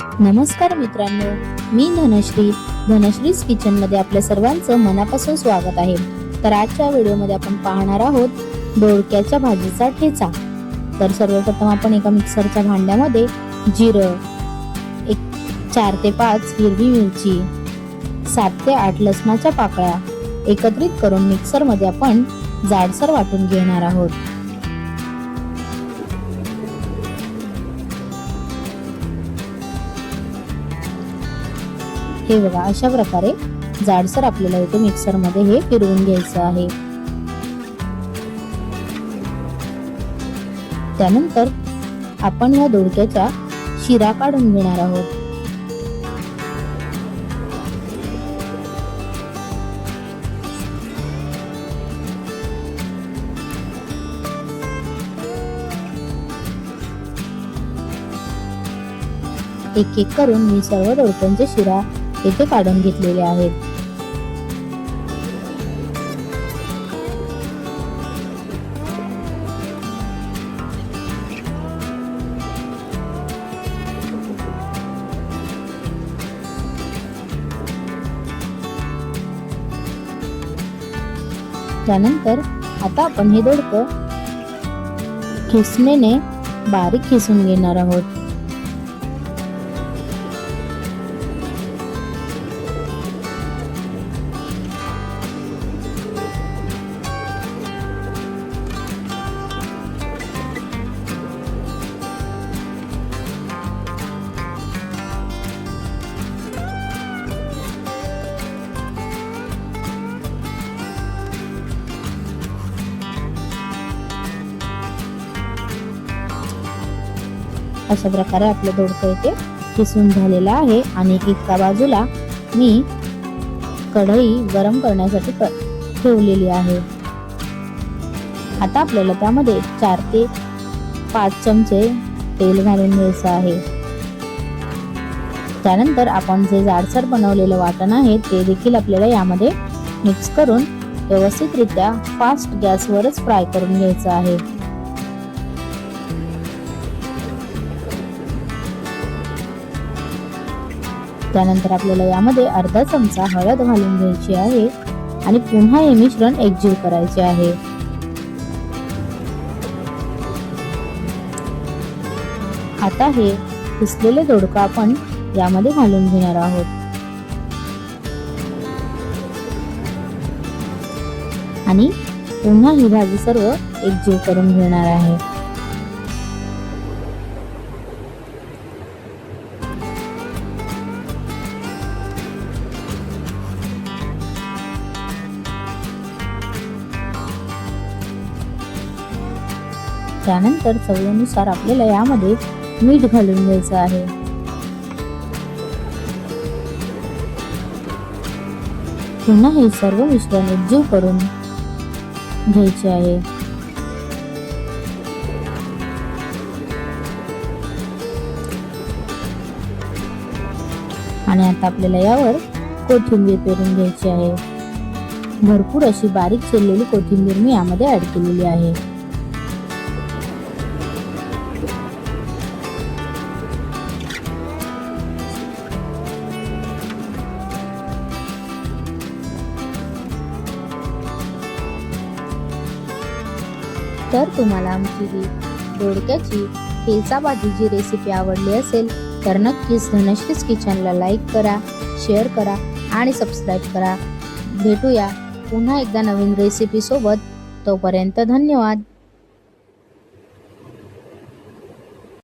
नमस्कार मित्रांनो, मी धनश्रीज किचन मध्ये आपल्या सर्वांचं मनापासून स्वागत आहे। तर आजच्या व्हिडिओमध्ये आपण पाहणार आहोत दोडक्याच्या भाजीचा ठेचा। तर सर्वप्रथम आपण एका मिक्सरच्या भांड्यामध्ये जिरं, 4 ते 5 हिरवी मिरची, 7 ते 8 लसणाच्या पाकळ्या एकत्रित करून मिक्सर मध्ये आपण जाडसर वाटून घेणार आहोत। हे बघा, अशा प्रकारे जाडसर आपल्याला इथे मिक्सर मध्ये हे फिरवून घ्यायचं आहे। त्यानंतर आपण या दोडक्याच्या शिरा काढून घेणार आहोत। एक एक करून मी सर्व दोडक्यांच्या शिरा येथे काढून घेतलेले आहेत। त्यानंतर आता आपण हे दोडकं खिसणीने बारीक खिसून घेणार आहोत। अशा प्रकारे आपलं दोडकं इथे किसून झालेलं आहे आणि एका बाजूला मी कढई गरम करण्यासाठी ठेवलेली आहे। आता आपल्याला त्यामध्ये 4 ते 5 चमचे तेल घालून घ्यायचं आहे। त्यानंतर आपण जे जाडसर बनवलेलं वाटण आहे ते देखील आपल्याला यामध्ये मिक्स करून व्यवस्थितरित्या फास्ट गॅसवरच फ्राय करून घ्यायचं आहे। त्यानंतर आपल्याला यामध्ये अर्धा चमचा हळद घालून घ्यायची आहे आणि पुन्हा हे मिश्रण एकजीव करायचे आहे। आता हे किसलेले दोडका आपण यामध्ये घालून घेणार आहोत आणि पुन्हा ही भाजी सर्व एकजीव करून घेणार आहे। त्यानंतर चवीनुसार आपल्याला यामध्ये मीठ घालून घ्यायचं आहे। पुन्हा हे सर्व मिश्रण एकजीव करून घ्यायचे आहे। आणि आता आपल्याला यावर कोथिंबीर पेरून घ्यायची आहे। भरपूर अशी बारीक चिरलेली कोथिंबीर मी यामध्ये ऍड केलेली आहे। तर तुम्हाला आमची ही दोडक्याची ठेचा भाजीची रेसिपी आवडली असेल तर नक्कीच धनश्रीज किचनला लाईक करा, शेअर करा आणि सबस्क्राईब करा। भेटूया पुन्हा एकदा नवीन रेसिपी सोबत। तोपर्यंत धन्यवाद।